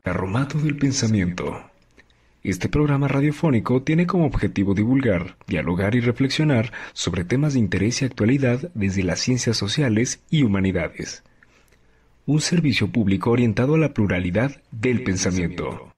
Carromato del Pensamiento. Este programa radiofónico tiene como objetivo divulgar, dialogar y reflexionar sobre temas de interés y actualidad desde las ciencias sociales y humanidades. Un servicio público orientado a la pluralidad del pensamiento.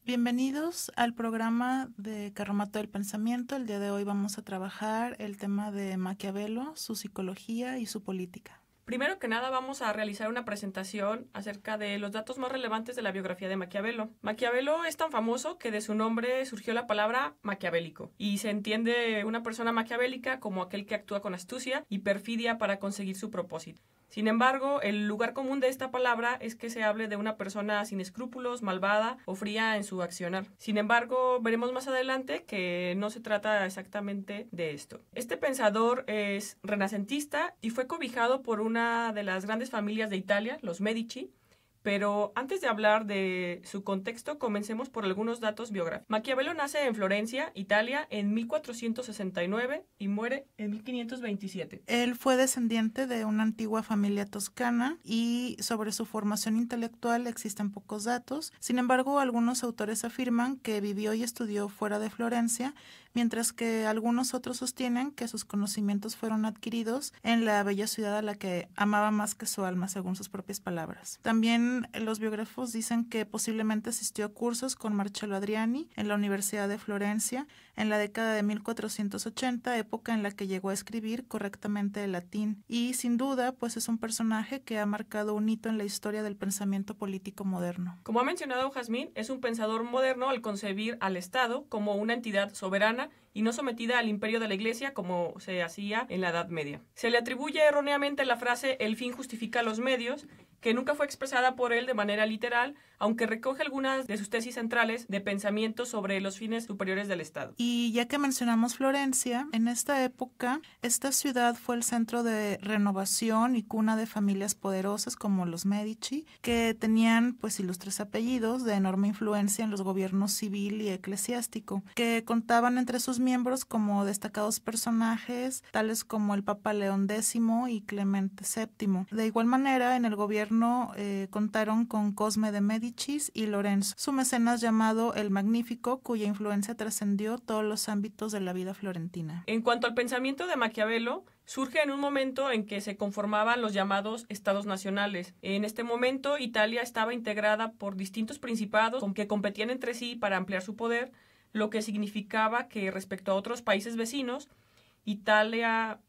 Bienvenidos al programa de Carromato del Pensamiento. El día de hoy vamos a trabajar el tema de Maquiavelo, su psicología y su política. Primero que nada vamos a realizar una presentación acerca de los datos más relevantes de la biografía de Maquiavelo. Maquiavelo es tan famoso que de su nombre surgió la palabra maquiavélico, y se entiende una persona maquiavélica como aquel que actúa con astucia y perfidia para conseguir su propósito. Sin embargo, el lugar común de esta palabra es que se hable de una persona sin escrúpulos, malvada o fría en su accionar. Sin embargo, veremos más adelante que no se trata exactamente de esto. Este pensador es renacentista y fue cobijado por una de las grandes familias de Italia, los Medici. Pero antes de hablar de su contexto, comencemos por algunos datos biográficos. Maquiavelo nace en Florencia, Italia, en 1469 y muere en 1527. Él fue descendiente de una antigua familia toscana y sobre su formación intelectual existen pocos datos. Sin embargo, algunos autores afirman que vivió y estudió fuera de Florencia, mientras que algunos otros sostienen que sus conocimientos fueron adquiridos en la bella ciudad a la que amaba más que su alma, según sus propias palabras. También los biógrafos dicen que posiblemente asistió a cursos con Marcello Adriani en la Universidad de Florencia en la década de 1480, época en la que llegó a escribir correctamente el latín. Y sin duda, pues es un personaje que ha marcado un hito en la historia del pensamiento político moderno. Como ha mencionado Jazmín, es un pensador moderno al concebir al Estado como una entidad soberana y no sometida al imperio de la Iglesia como se hacía en la Edad Media. Se le atribuye erróneamente la frase «el fin justifica los medios», que nunca fue expresada por él de manera literal, aunque recoge algunas de sus tesis centrales de pensamiento sobre los fines superiores del Estado. Y ya que mencionamos Florencia, en esta época, esta ciudad fue el centro de renovación y cuna de familias poderosas como los Medici, que tenían pues ilustres apellidos de enorme influencia en los gobiernos civil y eclesiástico, que contaban entre sus miembros como destacados personajes, tales como el Papa León X y Clemente VII. De igual manera, en el gobierno contaron con Cosme de Médicis y Lorenzo, su mecenas llamado el Magnífico, cuya influencia trascendió todos los ámbitos de la vida florentina. En cuanto al pensamiento de Maquiavelo, surge en un momento en que se conformaban los llamados estados nacionales. En este momento, Italia estaba integrada por distintos principados que competían entre sí para ampliar su poder, lo que significaba que respecto a otros países vecinos, Italia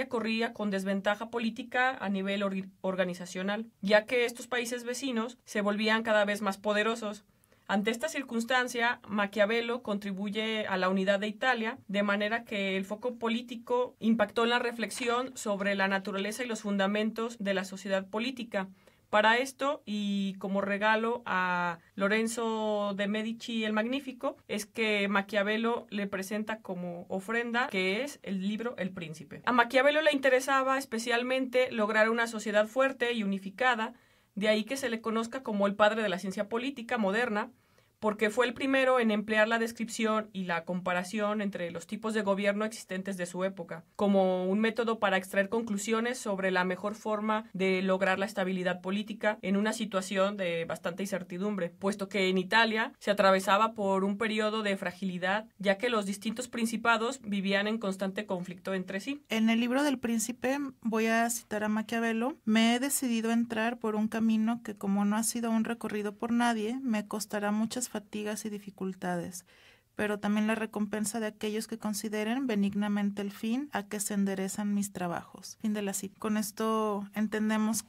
corría con desventaja política a nivel organizacional, ya que estos países vecinos se volvían cada vez más poderosos. Ante esta circunstancia, Maquiavelo contribuye a la unidad de Italia, de manera que el foco político impactó en la reflexión sobre la naturaleza y los fundamentos de la sociedad política. Para esto, y como regalo a Lorenzo de Medici el Magnífico, es que Maquiavelo le presenta como ofrenda, que es el libro El Príncipe. A Maquiavelo le interesaba especialmente lograr una sociedad fuerte y unificada, de ahí que se le conozca como el padre de la ciencia política moderna, porque fue el primero en emplear la descripción y la comparación entre los tipos de gobierno existentes de su época, como un método para extraer conclusiones sobre la mejor forma de lograr la estabilidad política en una situación de bastante incertidumbre, puesto que en Italia se atravesaba por un periodo de fragilidad, ya que los distintos principados vivían en constante conflicto entre sí. En el libro del Príncipe voy a citar a Maquiavelo: me he decidido entrar por un camino que, como no ha sido un recorrido por nadie, me costará muchas fatigas y dificultades, pero también la recompensa de aquellos que consideren benignamente el fin a que se enderezan mis trabajos. Fin de la cita. Con esto entendemos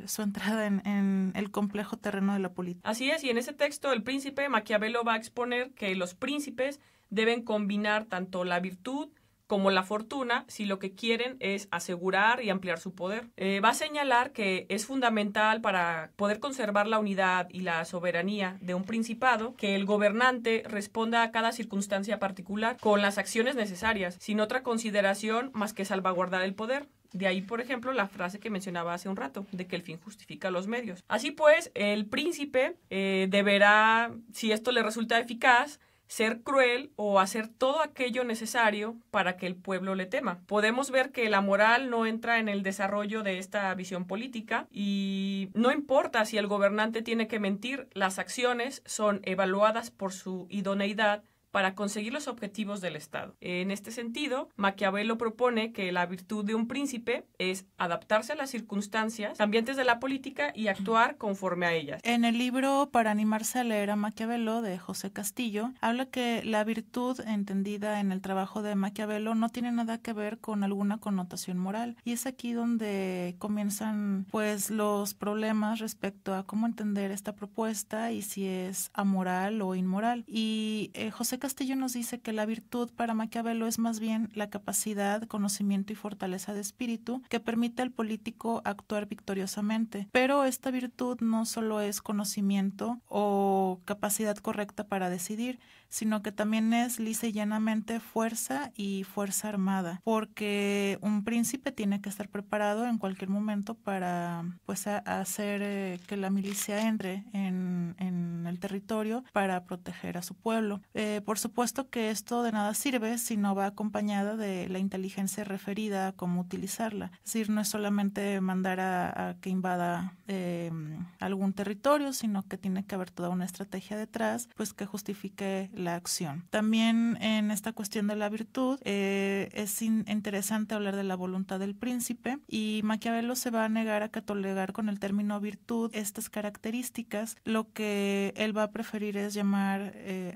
su entrada en el complejo terreno de la política. Así es, y en ese texto, El Príncipe, Maquiavelo va a exponer que los príncipes deben combinar tanto la virtud como la fortuna si lo que quieren es asegurar y ampliar su poder. Va a señalar que es fundamental para poder conservar la unidad y la soberanía de un principado que el gobernante responda a cada circunstancia particular con las acciones necesarias, sin otra consideración más que salvaguardar el poder. De ahí, por ejemplo, la frase que mencionaba hace un rato, de que el fin justifica los medios. Así pues, el príncipe deberá, si esto le resulta eficaz, ser cruel o hacer todo aquello necesario para que el pueblo le tema. Podemos ver que la moral no entra en el desarrollo de esta visión política y no importa si el gobernante tiene que mentir, las acciones son evaluadas por su idoneidad para conseguir los objetivos del Estado. En este sentido, Maquiavelo propone que la virtud de un príncipe es adaptarse a las circunstancias cambiantes de la política y actuar conforme a ellas. En el libro Para animarse a leer a Maquiavelo de José Castillo, habla que la virtud entendida en el trabajo de Maquiavelo no tiene nada que ver con alguna connotación moral. Y es aquí donde comienzan pues los problemas respecto a cómo entender esta propuesta y si es amoral o inmoral. Y José Castillo nos dice que la virtud para Maquiavelo es más bien la capacidad, conocimiento y fortaleza de espíritu que permite al político actuar victoriosamente. Pero esta virtud no solo es conocimiento o capacidad correcta para decidir, sino que también es lisa y llanamente fuerza y fuerza armada, porque un príncipe tiene que estar preparado en cualquier momento para pues hacer que la milicia entre en el territorio para proteger a su pueblo. Por supuesto que esto de nada sirve si no va acompañada de la inteligencia referida a cómo utilizarla. Es decir, no es solamente mandar a que invada algún territorio, sino que tiene que haber toda una estrategia detrás, pues que justifique la acción. También en esta cuestión de la virtud es interesante hablar de la voluntad del príncipe, y Maquiavelo se va a negar a catalogar con el término virtud estas características. Lo que él va a preferir es llamar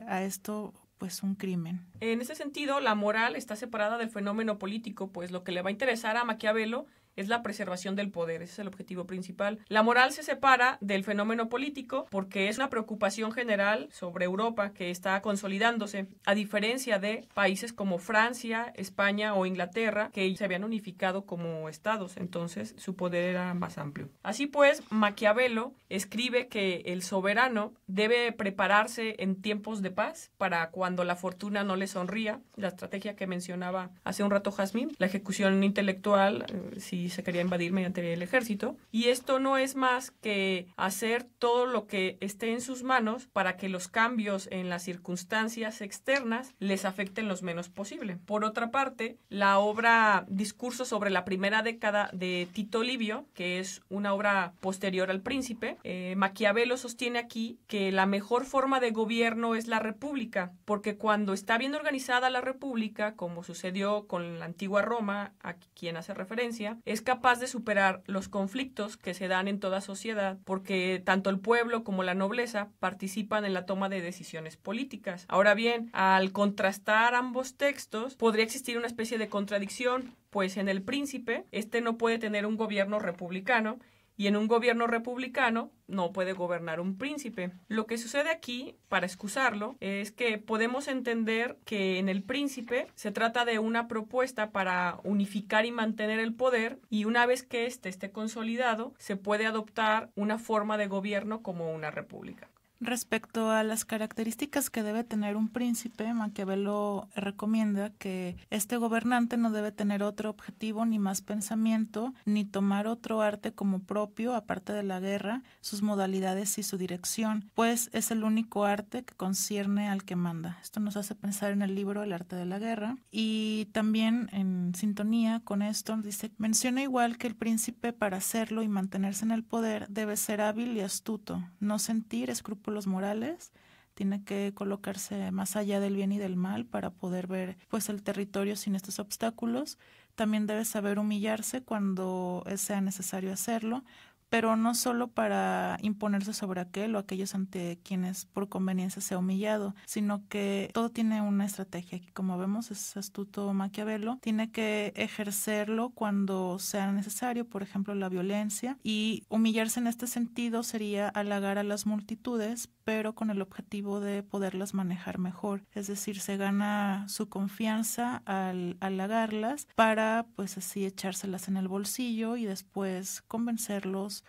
a esto pues un crimen. En ese sentido, la moral está separada del fenómeno político, pues lo que le va a interesar a Maquiavelo es la preservación del poder, ese es el objetivo principal. La moral se separa del fenómeno político porque es una preocupación general sobre Europa que está consolidándose, a diferencia de países como Francia, España o Inglaterra, que se habían unificado como estados, entonces su poder era más amplio. Así pues, Maquiavelo escribe que el soberano debe prepararse en tiempos de paz para cuando la fortuna no le sonría, la estrategia que mencionaba hace un rato Jazmín, la ejecución intelectual, si se quería invadir mediante el ejército, y esto no es más que hacer todo lo que esté en sus manos para que los cambios en las circunstancias externas les afecten lo menos posible. Por otra parte, la obra Discurso sobre la primera década de Tito Livio, que es una obra posterior al Príncipe, Maquiavelo sostiene aquí que la mejor forma de gobierno es la república, porque cuando está bien organizada la república, como sucedió con la antigua Roma, a quien hace referencia, es capaz de superar los conflictos que se dan en toda sociedad, porque tanto el pueblo como la nobleza participan en la toma de decisiones políticas. Ahora bien, al contrastar ambos textos, podría existir una especie de contradicción, pues en el Príncipe, este no puede tener un gobierno republicano, y en un gobierno republicano no puede gobernar un príncipe. Lo que sucede aquí, para excusarlo, es que podemos entender que en el Príncipe se trata de una propuesta para unificar y mantener el poder, y una vez que éste esté consolidado, se puede adoptar una forma de gobierno como una república. Respecto a las características que debe tener un príncipe, Maquiavelo recomienda que este gobernante no debe tener otro objetivo ni más pensamiento, ni tomar otro arte como propio, aparte de la guerra, sus modalidades y su dirección, pues es el único arte que concierne al que manda. Esto nos hace pensar en el libro El arte de la guerra, y también en sintonía con esto dice, menciona igual que el príncipe para hacerlo y mantenerse en el poder debe ser hábil y astuto, no sentir escrúpulos morales, tiene que colocarse más allá del bien y del mal para poder ver pues el territorio sin estos obstáculos. También debe saber humillarse cuando sea necesario hacerlo, pero no solo para imponerse sobre aquel o aquellos ante quienes por conveniencia se ha humillado, sino que todo tiene una estrategia. Aquí, como vemos, es astuto Maquiavelo, tiene que ejercerlo cuando sea necesario, por ejemplo, la violencia, y humillarse en este sentido sería halagar a las multitudes, pero con el objetivo de poderlas manejar mejor. Es decir, se gana su confianza al halagarlas para pues así echárselas en el bolsillo y después convencerlos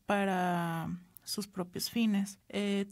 para sus propios fines.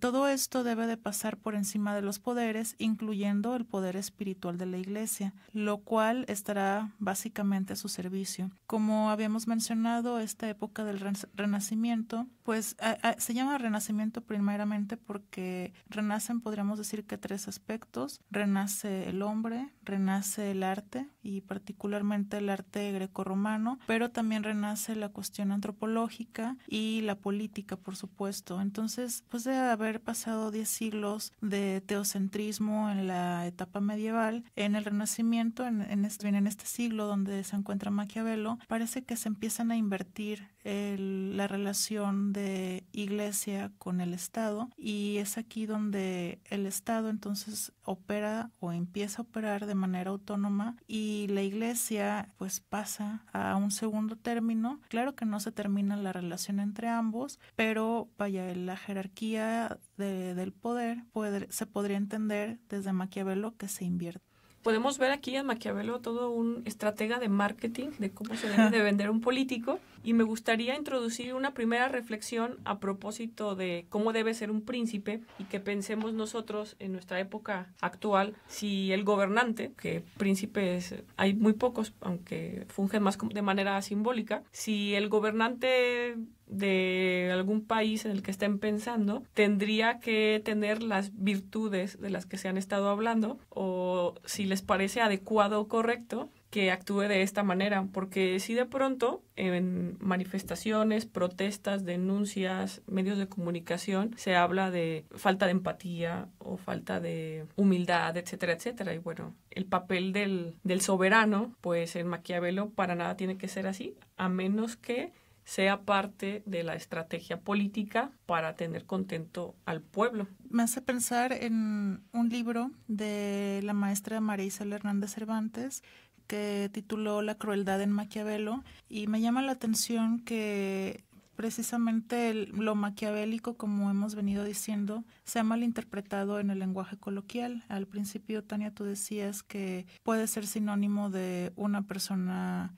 Todo esto debe de pasar por encima de los poderes, incluyendo el poder espiritual de la Iglesia, lo cual estará básicamente a su servicio. Como habíamos mencionado, esta época del Renacimiento, pues se llama Renacimiento primeramente porque renacen, podríamos decir que tres aspectos: renace el hombre, renace el arte y particularmente el arte grecorromano, pero también renace la cuestión antropológica y la política, por supuesto. Entonces, pues de haber pasado 10 siglos de teocentrismo en la etapa medieval, en el Renacimiento, en este siglo donde se encuentra Maquiavelo, parece que se empiezan a invertir la relación de Iglesia con el Estado, y es aquí donde el Estado entonces opera o empieza a operar de manera autónoma y la Iglesia pues pasa a un segundo término. Claro que no se termina la relación entre ambos, pero vaya, la jerarquía del poder se podría entender desde Maquiavelo que se invierte. Podemos ver aquí en Maquiavelo todo un estratega de marketing, de cómo se debe de vender un político, y me gustaría introducir una primera reflexión a propósito de cómo debe ser un príncipe y que pensemos nosotros en nuestra época actual si el gobernante, que príncipes hay muy pocos, aunque fungen más de manera simbólica, si el gobernante de algún país en el que estén pensando tendría que tener las virtudes de las que se han estado hablando, o si les parece adecuado o correcto que actúe de esta manera, porque si de pronto en manifestaciones, protestas, denuncias, medios de comunicación se habla de falta de empatía o falta de humildad, etcétera, etcétera, y bueno, el papel del soberano, pues en Maquiavelo para nada tiene que ser así, a menos que sea parte de la estrategia política para tener contento al pueblo. Me hace pensar en un libro de la maestra María Isela Hernández Cervantes que tituló La crueldad en Maquiavelo, y me llama la atención que precisamente lo maquiavélico, como hemos venido diciendo, se ha malinterpretado en el lenguaje coloquial. Al principio, Tania, tú decías que puede ser sinónimo de una persona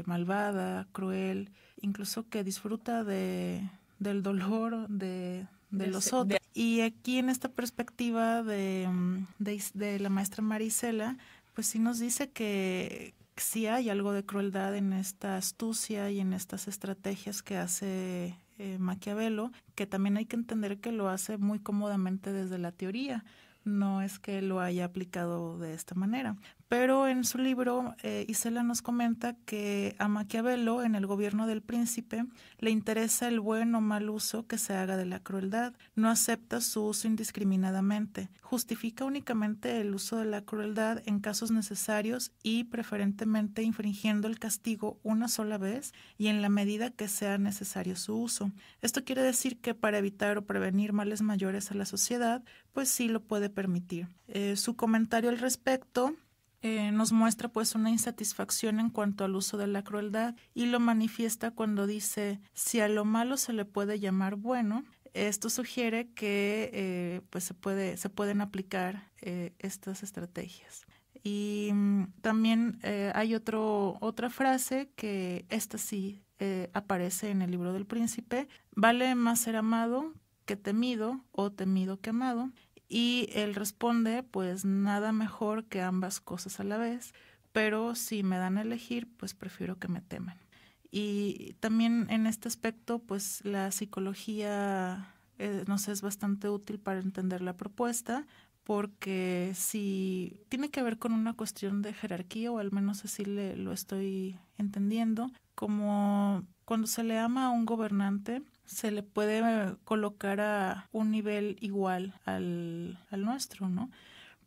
malvada, cruel, incluso que disfruta del dolor de los otros. Y aquí en esta perspectiva de la maestra Marisela, pues sí nos dice que sí hay algo de crueldad en esta astucia y en estas estrategias que hace Maquiavelo, que también hay que entender que lo hace muy cómodamente desde la teoría. No es que lo haya aplicado de esta manera. Pero en su libro, Isela nos comenta que a Maquiavelo, en el gobierno del príncipe, le interesa el buen o mal uso que se haga de la crueldad. No acepta su uso indiscriminadamente. Justifica únicamente el uso de la crueldad en casos necesarios y preferentemente infringiendo el castigo una sola vez y en la medida que sea necesario su uso. Esto quiere decir que para evitar o prevenir males mayores a la sociedad, pues sí lo puede permitir. Su comentario al respecto nos muestra pues una insatisfacción en cuanto al uso de la crueldad, y lo manifiesta cuando dice: si a lo malo se le puede llamar bueno. Esto sugiere que pues se pueden aplicar estas estrategias. Y también hay otra frase que esta sí aparece en el libro del príncipe: vale más ser amado que temido, o temido que amado. Y él responde: pues nada mejor que ambas cosas a la vez, pero si me dan a elegir, pues prefiero que me teman. Y también en este aspecto, pues la psicología nos es bastante útil para entender la propuesta, porque si tiene que ver con una cuestión de jerarquía, o al menos así lo estoy entendiendo, como cuando se le ama a un gobernante, se le puede colocar a un nivel igual al nuestro, ¿no?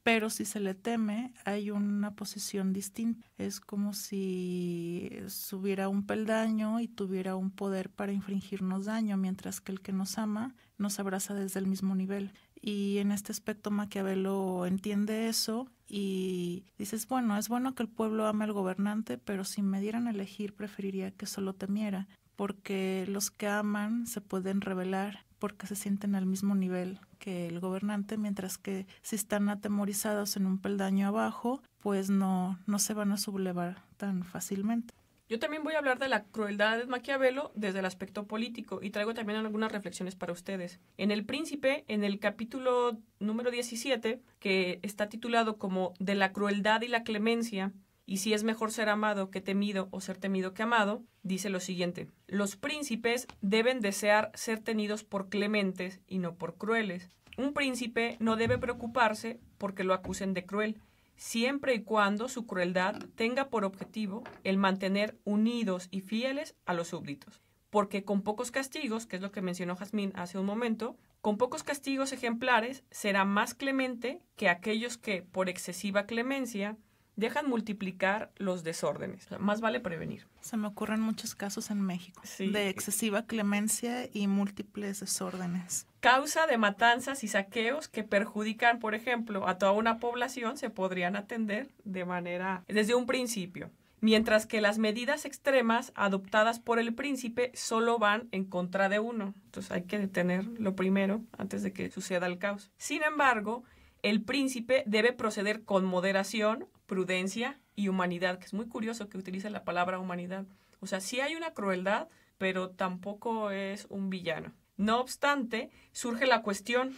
pero si se le teme, hay una posición distinta. Es como si subiera un peldaño y tuviera un poder para infligirnos daño, mientras que el que nos ama nos abraza desde el mismo nivel. Y en este aspecto Maquiavelo entiende eso y dices, bueno, es bueno que el pueblo ame al gobernante, pero si me dieran a elegir preferiría que solo temiera, porque los que aman se pueden rebelar porque se sienten al mismo nivel que el gobernante, mientras que si están atemorizados en un peldaño abajo, pues no se van a sublevar tan fácilmente. Yo también voy a hablar de la crueldad de Maquiavelo desde el aspecto político y traigo también algunas reflexiones para ustedes. En El Príncipe, en el capítulo número 17, que está titulado como De la crueldad y la clemencia, y si es mejor ser amado que temido o ser temido que amado, dice lo siguiente: los príncipes deben desear ser tenidos por clementes y no por crueles. Un príncipe no debe preocuparse porque lo acusen de cruel, siempre y cuando su crueldad tenga por objetivo el mantener unidos y fieles a los súbditos. Porque con pocos castigos, que es lo que mencionó Jazmín hace un momento, con pocos castigos ejemplares será más clemente que aquellos que, por excesiva clemencia, dejan multiplicar los desórdenes. O sea, más vale prevenir. Se me ocurren muchos casos en México de excesiva clemencia y múltiples desórdenes. Causa de matanzas y saqueos que perjudican, por ejemplo, a toda una población se podrían atender desde un principio. Mientras que las medidas extremas adoptadas por el príncipe solo van en contra de uno. Entonces hay que detener lo primero antes de que suceda el caos. Sin embargo, el príncipe debe proceder con moderación, prudencia y humanidad, que es muy curioso que utilice la palabra humanidad. O sea, sí hay una crueldad, pero tampoco es un villano. No obstante, surge la cuestión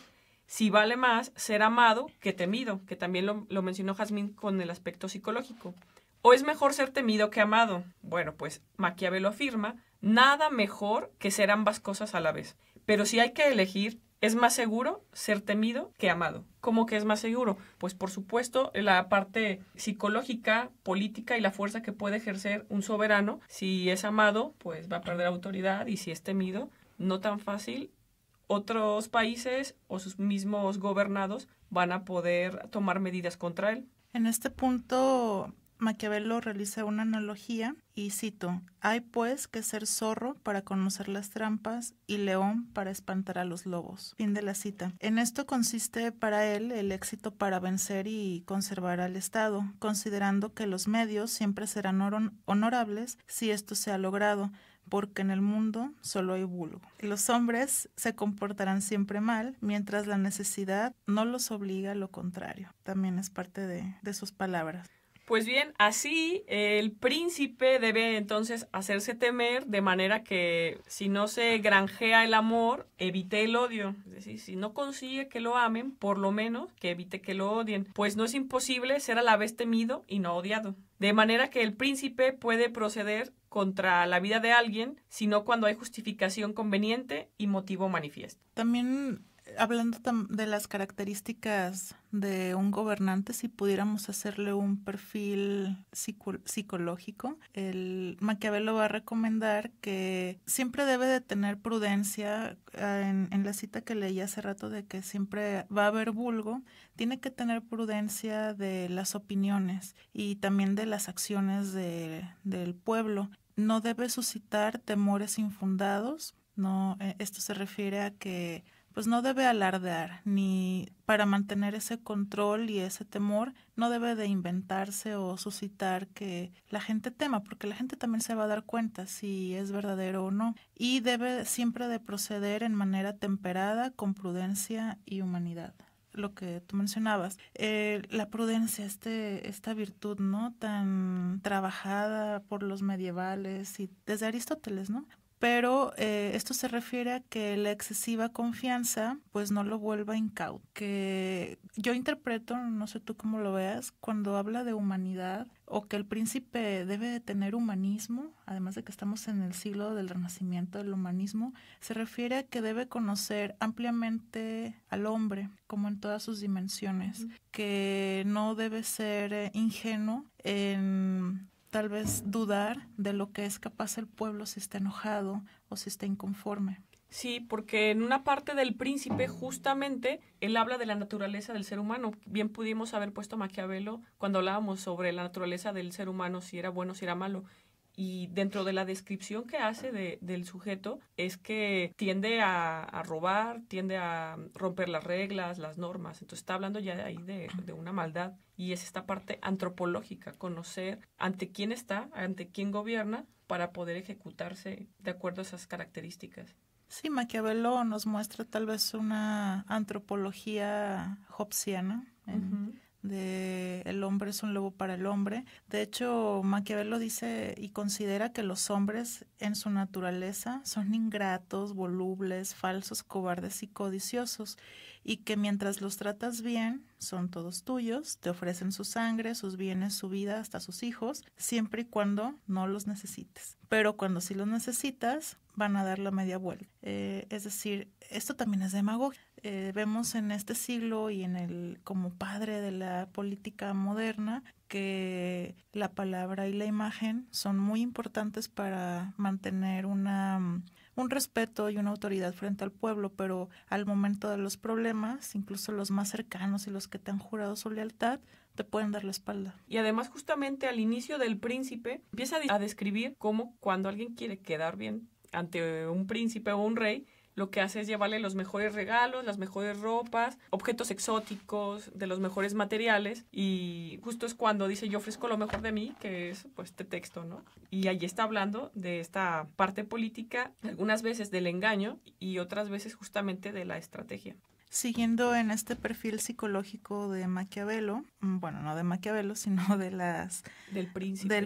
si vale más ser amado que temido, que también lo mencionó Jazmín con el aspecto psicológico. ¿O es mejor ser temido que amado? Bueno, pues Maquiavelo afirma, nada mejor que ser ambas cosas a la vez. Pero si hay que elegir, es más seguro ser temido que amado. ¿Cómo que es más seguro? Pues por supuesto la parte psicológica, política y la fuerza que puede ejercer un soberano. Si es amado, pues va a perder autoridad, y si es temido, no tan fácil. Otros países o sus mismos gobernados van a poder tomar medidas contra él. En este punto, Maquiavelo realiza una analogía y cito: hay pues que ser zorro para conocer las trampas y león para espantar a los lobos. Fin de la cita. En esto consiste para él el éxito para vencer y conservar al Estado, considerando que los medios siempre serán honorables si esto se ha logrado, porque en el mundo solo hay vulgo. Los hombres se comportarán siempre mal, mientras la necesidad no los obliga a lo contrario. También es parte de sus palabras. Pues bien, así el príncipe debe entonces hacerse temer, de manera que si no se granjea el amor, evite el odio. Es decir, si no consigue que lo amen, por lo menos que evite que lo odien. Pues no es imposible ser a la vez temido y no odiado. De manera que el príncipe puede proceder contra la vida de alguien, sino cuando hay justificación conveniente y motivo manifiesto. También, hablando de las características de un gobernante, si pudiéramos hacerle un perfil psicológico, el Maquiavelo va a recomendar que siempre debe de tener prudencia. En la cita que leí hace rato de que siempre va a haber vulgo, tiene que tener prudencia de las opiniones y también de las acciones del pueblo. No debe suscitar temores infundados. No, esto se refiere a que pues no debe alardear, ni para mantener ese control y ese temor, no debe de inventarse o suscitar que la gente tema, porque la gente también se va a dar cuenta si es verdadero o no. Y debe siempre de proceder en manera temperada, con prudencia y humanidad. Lo que tú mencionabas, la prudencia, esta virtud, ¿no?, tan trabajada por los medievales y desde Aristóteles, ¿no? Pero esto se refiere a que la excesiva confianza pues no lo vuelva incauto. Que yo interpreto, no sé tú cómo lo veas, cuando habla de humanidad o que el príncipe debe de tener humanismo, además de que estamos en el siglo del Renacimiento del humanismo, se refiere a que debe conocer ampliamente al hombre, como en todas sus dimensiones, que no debe ser ingenuo en tal vez dudar de lo que es capaz el pueblo si está enojado o si está inconforme. Sí, porque en una parte del Príncipe justamente él habla de la naturaleza del ser humano. Bien pudimos haber puesto a Maquiavelo cuando hablábamos sobre la naturaleza del ser humano, si era bueno, si era malo. Y dentro de la descripción que hace del sujeto es que tiende a robar, tiende a romper las reglas, las normas. Entonces está hablando ya ahí de una maldad. Y es esta parte antropológica, conocer ante quién está, ante quién gobierna, para poder ejecutarse de acuerdo a esas características. Sí, Maquiavelo nos muestra tal vez una antropología hobbesiana de el hombre es un lobo para el hombre. De hecho, Maquiavelo dice y considera que los hombres en su naturaleza son ingratos, volubles, falsos, cobardes y codiciosos, y que mientras los tratas bien, son todos tuyos, te ofrecen su sangre, sus bienes, su vida, hasta sus hijos, siempre y cuando no los necesites. Pero cuando sí los necesitas, van a dar la media vuelta. Es decir, esto también es demagogia. Vemos en este siglo y como padre de la política moderna que la palabra y la imagen son muy importantes para mantener un respeto y una autoridad frente al pueblo, pero al momento de los problemas, incluso los más cercanos y los que te han jurado su lealtad, te pueden dar la espalda. Y además justamente al inicio del Príncipe empieza a describir cómo cuando alguien quiere quedar bien ante un príncipe o un rey, lo que hace es llevarle los mejores regalos, las mejores ropas, objetos exóticos, de los mejores materiales, y justo es cuando dice yo ofrezco lo mejor de mí, que es pues este texto, ¿no? Y allí está hablando de esta parte política, algunas veces del engaño y otras veces justamente de la estrategia. Siguiendo en este perfil psicológico de Maquiavelo, bueno, no de Maquiavelo, sino del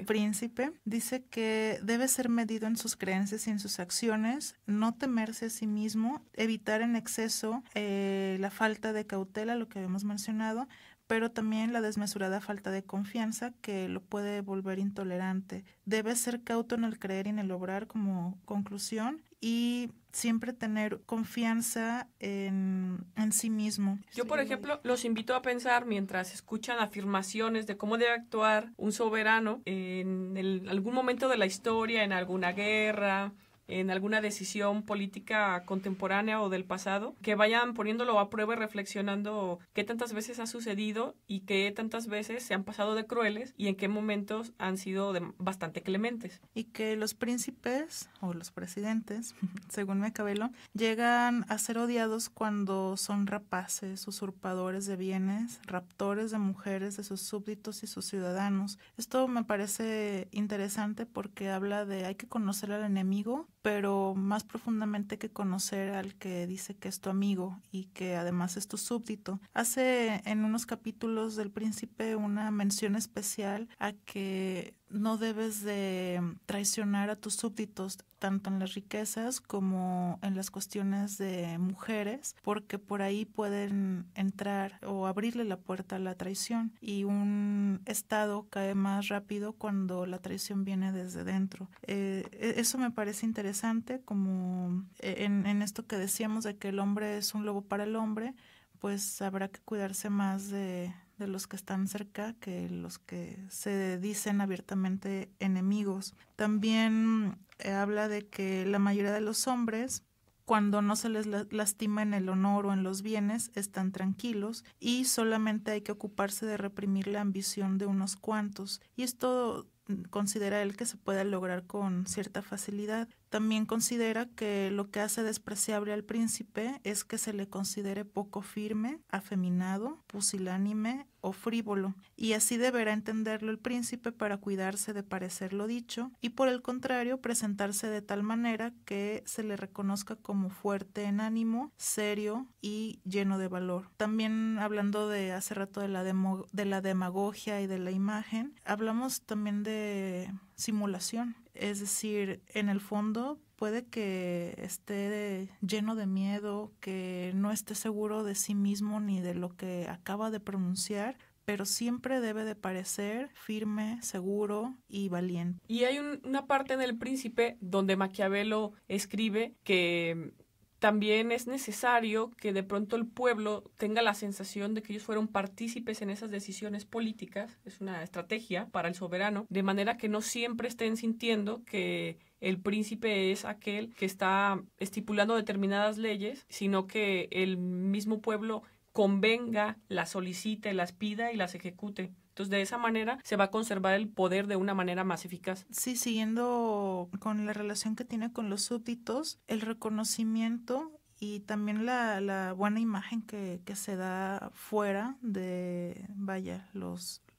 príncipe, dice que debe ser medido en sus creencias y en sus acciones, no temerse a sí mismo, evitar en exceso la falta de cautela, lo que habíamos mencionado, pero también la desmesurada falta de confianza que lo puede volver intolerante. Debe ser cauto en el creer y en el obrar como conclusión y siempre tener confianza en sí mismo. Yo, por ejemplo, los invito a pensar mientras escuchan afirmaciones de cómo debe actuar un soberano en algún momento de la historia, en alguna guerra, en alguna decisión política contemporánea o del pasado, que vayan poniéndolo a prueba y reflexionando qué tantas veces ha sucedido y qué tantas veces se han pasado de crueles y en qué momentos han sido bastante clementes. Y que los príncipes o los presidentes, según Maquiavelo, llegan a ser odiados cuando son rapaces, usurpadores de bienes, raptores de mujeres, de sus súbditos y sus ciudadanos. Esto me parece interesante porque habla de hay que conocer al enemigo, pero más profundamente que conocer al que dice que es tu amigo y que además es tu súbdito. Hace en unos capítulos del Príncipe una mención especial a que no debes de traicionar a tus súbditos tanto en las riquezas como en las cuestiones de mujeres, porque por ahí pueden entrar o abrirle la puerta a la traición, y un estado cae más rápido cuando la traición viene desde dentro. Eso me parece interesante, como en esto que decíamos de que el hombre es un lobo para el hombre, pues habrá que cuidarse más de los que están cerca que los que se dicen abiertamente enemigos. También habla de que la mayoría de los hombres, cuando no se les lastima en el honor o en los bienes, están tranquilos y solamente hay que ocuparse de reprimir la ambición de unos cuantos. Y esto considera él que se puede lograr con cierta facilidad. También considera que lo que hace despreciable al príncipe es que se le considere poco firme, afeminado, pusilánime o frívolo, y así deberá entenderlo el príncipe para cuidarse de parecer lo dicho y por el contrario presentarse de tal manera que se le reconozca como fuerte en ánimo, serio y lleno de valor. También hablando de hace rato de la demagogia y de la imagen, hablamos también de simulación, es decir, en el fondo puede que esté lleno de miedo, que no esté seguro de sí mismo ni de lo que acaba de pronunciar, pero siempre debe de parecer firme, seguro y valiente. Y hay una parte en El Príncipe donde Maquiavelo escribe que también es necesario que de pronto el pueblo tenga la sensación de que ellos fueron partícipes en esas decisiones políticas. Es una estrategia para el soberano, de manera que no siempre estén sintiendo que el príncipe es aquel que está estipulando determinadas leyes, sino que el mismo pueblo convenga, las solicite, las pida y las ejecute. Entonces, de esa manera se va a conservar el poder de una manera más eficaz. Sí, siguiendo con la relación que tiene con los súbditos, el reconocimiento y también la buena imagen que se da fuera de, vaya,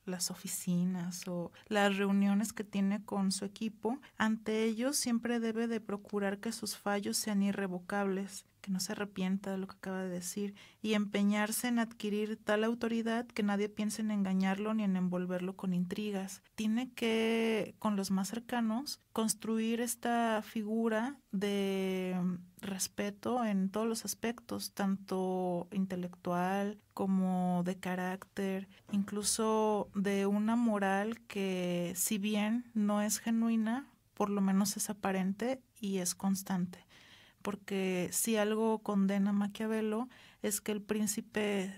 las oficinas o las reuniones que tiene con su equipo, ante ellos siempre debe de procurar que sus fallos sean irrevocables, que no se arrepienta de lo que acaba de decir y empeñarse en adquirir tal autoridad que nadie piense en engañarlo ni en envolverlo con intrigas. Tiene que, con los más cercanos, construir esta figura de respeto en todos los aspectos, tanto intelectual como de carácter, incluso de una moral que, si bien no es genuina, por lo menos es aparente y es constante. Porque si algo condena a Maquiavelo es que el príncipe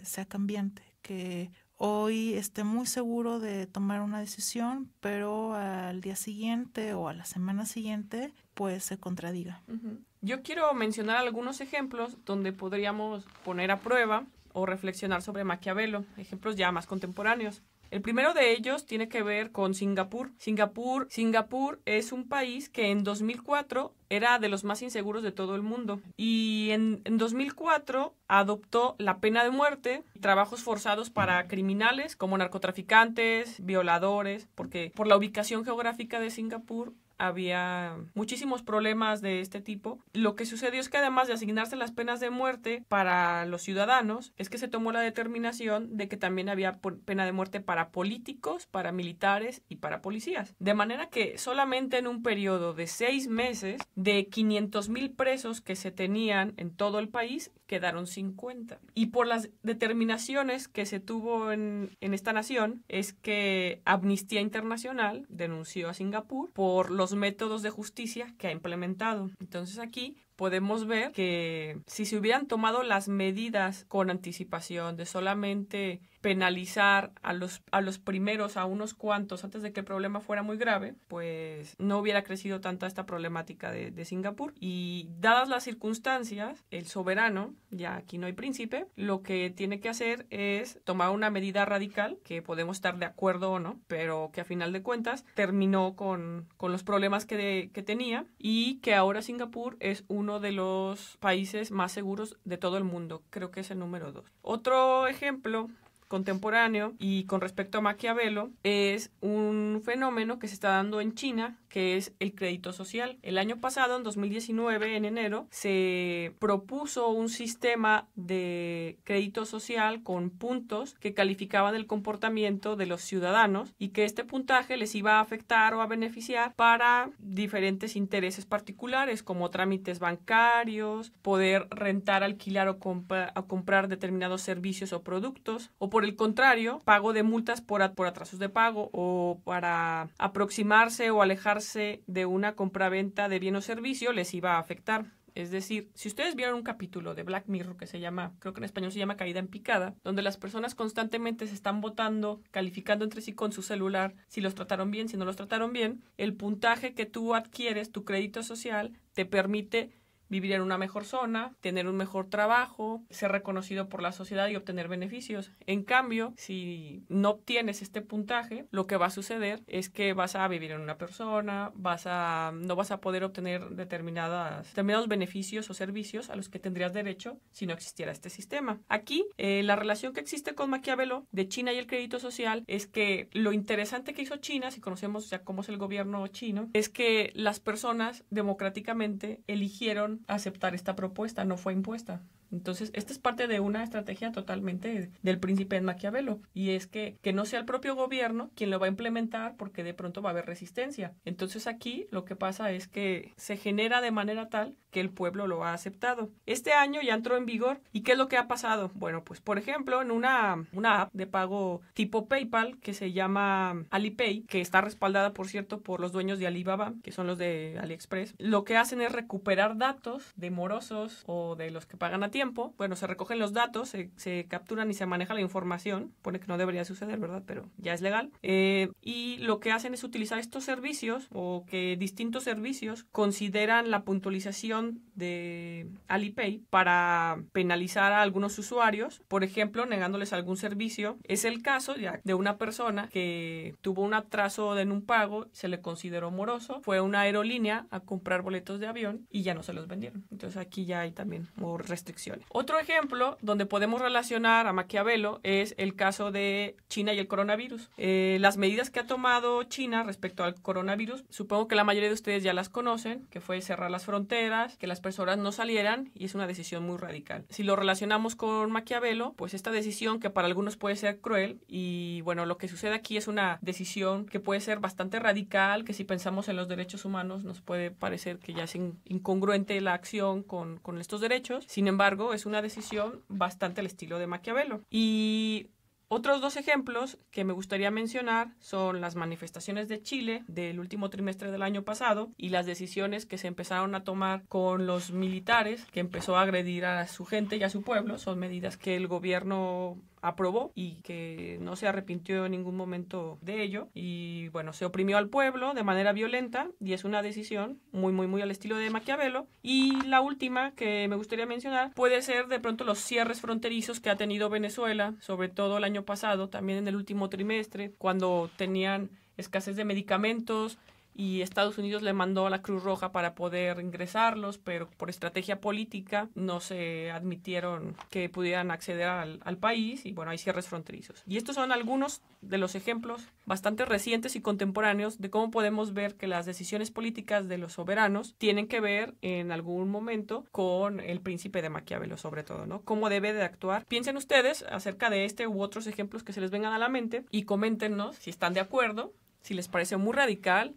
sea cambiante, que hoy esté muy seguro de tomar una decisión, pero al día siguiente o a la semana siguiente, pues se contradiga. Uh-huh. Yo quiero mencionar algunos ejemplos donde podríamos poner a prueba o reflexionar sobre Maquiavelo, ejemplos ya más contemporáneos. El primero de ellos tiene que ver con Singapur. Singapur es un país que en 2004 era de los más inseguros de todo el mundo. Y en 2004 adoptó la pena de muerte, trabajos forzados para criminales como narcotraficantes, violadores, porque por la ubicación geográfica de Singapur había muchísimos problemas de este tipo. Lo que sucedió es que además de asignarse las penas de muerte para los ciudadanos, es que se tomó la determinación de que también había pena de muerte para políticos, para militares y para policías. De manera que solamente en un periodo de 6 meses, de 500,000 presos que se tenían en todo el país, quedaron 50. Y por las determinaciones que se tuvo en esta nación, es que Amnistía Internacional denunció a Singapur por los métodos de justicia que ha implementado. Entonces aquí podemos ver que si se hubieran tomado las medidas con anticipación de solamente penalizar a los primeros, a unos cuantos, antes de que el problema fuera muy grave, pues no hubiera crecido tanta esta problemática de Singapur. Y dadas las circunstancias, el soberano, ya aquí no hay príncipe, lo que tiene que hacer es tomar una medida radical, que podemos estar de acuerdo o no, pero que a final de cuentas terminó con los problemas que tenía, y que ahora Singapur es uno de los países más seguros de todo el mundo. Creo que es el número 2. Otro ejemplo contemporáneo y con respecto a Maquiavelo es un fenómeno que se está dando en China, que es el crédito social. El año pasado, en 2019, en enero, se propuso un sistema de crédito social con puntos que calificaban el comportamiento de los ciudadanos y que este puntaje les iba a afectar o a beneficiar para diferentes intereses particulares, como trámites bancarios, poder rentar, alquilar o comprar determinados servicios o productos, o por el contrario, pago de multas por atrasos de pago o para aproximarse o alejarse de una compraventa de bien o servicio les iba a afectar. Es decir, si ustedes vieron un capítulo de Black Mirror que se llama, creo que en español se llama Caída en Picada, donde las personas constantemente se están votando, calificando entre sí con su celular si los trataron bien, si no los trataron bien, el puntaje que tú adquieres, tu crédito social, te permite vivir en una mejor zona, tener un mejor trabajo, ser reconocido por la sociedad y obtener beneficios. En cambio, si no obtienes este puntaje, lo que va a suceder es que vas a vivir en una persona, no vas a poder obtener determinados beneficios o servicios a los que tendrías derecho si no existiera este sistema. Aquí, la relación que existe con Maquiavelo de China y el crédito social es que lo interesante que hizo China, si conocemos ya cómo es el gobierno chino, es que las personas democráticamente eligieron aceptar esta propuesta, no fue impuesta. Entonces, esta es parte de una estrategia totalmente del príncipe Maquiavelo, y es que no sea el propio gobierno quien lo va a implementar, porque de pronto va a haber resistencia. Entonces aquí lo que pasa es que se genera de manera tal que el pueblo lo ha aceptado. Este año ya entró en vigor. ¿Y qué es lo que ha pasado? Bueno, pues por ejemplo, en una app de pago tipo PayPal que se llama Alipay, que está respaldada, por cierto, por los dueños de Alibaba, que son los de AliExpress, lo que hacen es recuperar datos de morosos o de los que pagan a tiempo. Bueno, se recogen los datos, se capturan y se maneja la información. Pone que no debería suceder, ¿verdad? Pero ya es legal. Y lo que hacen es utilizar estos servicios, o que distintos servicios consideran la puntualización de Alipay para penalizar a algunos usuarios, por ejemplo, negándoles algún servicio. Es el caso ya de una persona que tuvo un atraso en un pago, se le consideró moroso, fue a una aerolínea a comprar boletos de avión y ya no se los vendieron. Entonces aquí ya hay también restricciones. Otro ejemplo donde podemos relacionar a Maquiavelo es el caso de China y el coronavirus. Las medidas que ha tomado China respecto al coronavirus, supongo que la mayoría de ustedes ya las conocen, que fue cerrar las fronteras, que las personas no salieran, y es una decisión muy radical. Si lo relacionamos con Maquiavelo, pues esta decisión, que para algunos puede ser cruel, y bueno, lo que sucede aquí es una decisión que puede ser bastante radical, que si pensamos en los derechos humanos nos puede parecer que ya es incongruente la acción con estos derechos. Sin embargo, es una decisión bastante al estilo de Maquiavelo. Y otros dos ejemplos que me gustaría mencionar son las manifestaciones de Chile del último trimestre del año pasado y las decisiones que se empezaron a tomar con los militares, que empezó a agredir a su gente y a su pueblo. Son medidas que el gobierno aprobó y que no se arrepintió en ningún momento de ello, y bueno, se oprimió al pueblo de manera violenta, y es una decisión muy al estilo de Maquiavelo. Y la última que me gustaría mencionar puede ser de pronto los cierres fronterizos que ha tenido Venezuela, sobre todo el año pasado, también en el último trimestre, cuando tenían escasez de medicamentos y Estados Unidos le mandó a la Cruz Roja para poder ingresarlos, pero por estrategia política no se admitieron que pudieran acceder al país, y bueno, hay cierres fronterizos. Y estos son algunos de los ejemplos bastante recientes y contemporáneos de cómo podemos ver que las decisiones políticas de los soberanos tienen que ver en algún momento con el príncipe de Maquiavelo, sobre todo, ¿no? Cómo debe de actuar. Piensen ustedes acerca de este u otros ejemplos que se les vengan a la mente y coméntenos si están de acuerdo, si les parece muy radical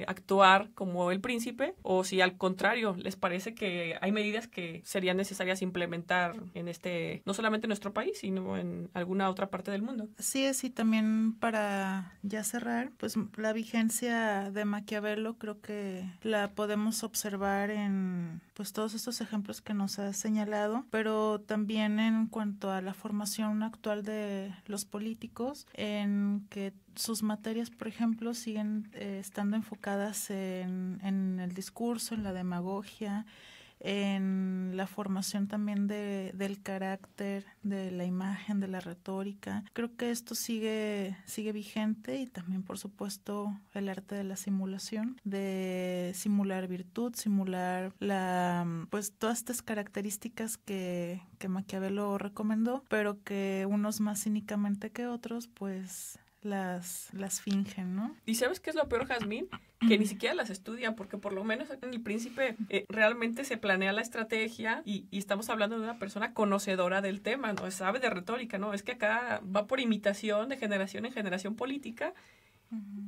actuar como el príncipe, o si al contrario les parece que hay medidas que serían necesarias implementar en no solamente en nuestro país, sino en alguna otra parte del mundo. Así es, y también para ya cerrar, pues la vigencia de Maquiavelo creo que la podemos observar en pues todos estos ejemplos que nos ha señalado, pero también en cuanto a la formación actual de los políticos, en que sus materias, por ejemplo, siguen estando enfocadas en el discurso, en la demagogia, en la formación también del carácter, de la imagen, de la retórica. Creo que esto sigue vigente, y también, por supuesto, el arte de la simulación, de simular virtud, simular pues todas estas características que Maquiavelo recomendó, pero que unos más cínicamente que otros, pues las fingen, ¿no? ¿Y sabes qué es lo peor, Jazmín? Que ni siquiera las estudian, porque por lo menos en El Príncipe realmente se planea la estrategia, y estamos hablando de una persona conocedora del tema, ¿no? Sabe de retórica, ¿no? Es que acá va por imitación de generación en generación política,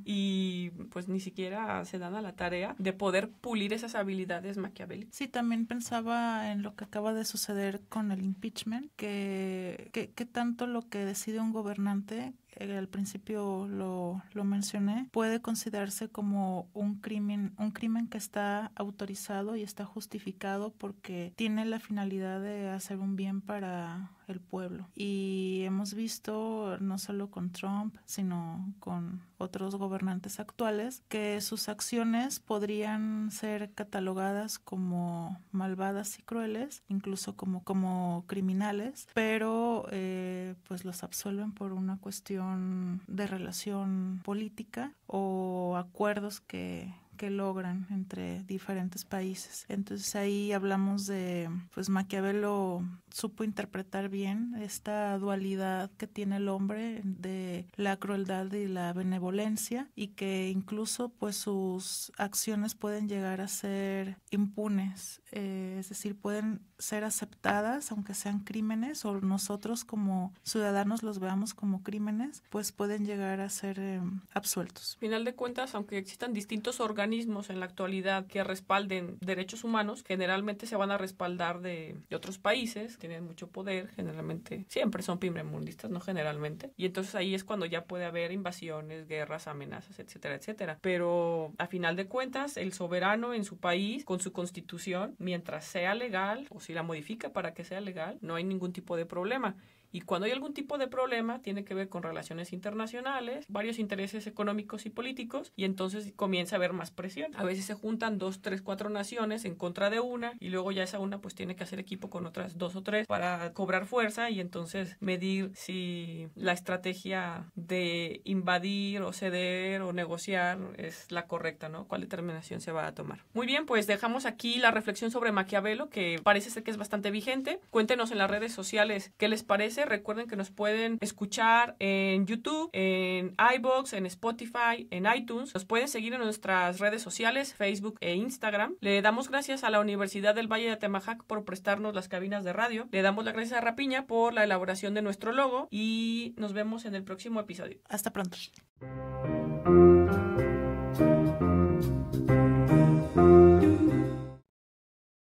y pues ni siquiera se dan a la tarea de poder pulir esas habilidades maquiavélicas. Sí, también pensaba en lo que acaba de suceder con el impeachment, que tanto lo que decide un gobernante, al principio lo mencioné, puede considerarse como un crimen que está autorizado y está justificado porque tiene la finalidad de hacer un bien para el pueblo. Y hemos visto, no solo con Trump, sino con otros gobernantes actuales, que sus acciones podrían ser catalogadas como malvadas y crueles, incluso como criminales, pero pues los absuelven por una cuestión de relación política o acuerdos que logran entre diferentes países. Entonces ahí hablamos de, pues Maquiavelo supo interpretar bien esta dualidad que tiene el hombre de la crueldad y la benevolencia, y que incluso pues sus acciones pueden llegar a ser impunes, es decir, pueden ser aceptadas, aunque sean crímenes, o nosotros como ciudadanos los veamos como crímenes, pues pueden llegar a ser absueltos. Al final de cuentas, aunque existan distintos organismos en la actualidad que respalden derechos humanos, generalmente se van a respaldar de otros países, tienen mucho poder, generalmente siempre son primermundistas, no generalmente, y entonces ahí es cuando ya puede haber invasiones, guerras, amenazas, etcétera, etcétera. Pero a final de cuentas, el soberano en su país, con su constitución, mientras sea legal, o si la modifica para que sea legal, no hay ningún tipo de problema. Y cuando hay algún tipo de problema, tiene que ver con relaciones internacionales, varios intereses económicos y políticos, y entonces comienza a haber más presión. A veces se juntan 2, 3, 4 naciones en contra de una, y luego ya esa una pues tiene que hacer equipo con otras 2 o 3 para cobrar fuerza y entonces medir si la estrategia de invadir o ceder o negociar es la correcta, ¿no? ¿Cuál determinación se va a tomar? Muy bien, pues dejamos aquí la reflexión sobre Maquiavelo, que parece ser que es bastante vigente. Cuéntenos en las redes sociales qué les parece. Recuerden que nos pueden escuchar en YouTube, en iVoox, en Spotify, en iTunes. Nos pueden seguir en nuestras redes sociales, Facebook e Instagram. Le damos gracias a la Universidad del Valle de Atemajac por prestarnos las cabinas de radio. Le damos las gracias a Rapiña por la elaboración de nuestro logo y nos vemos en el próximo episodio. Hasta pronto.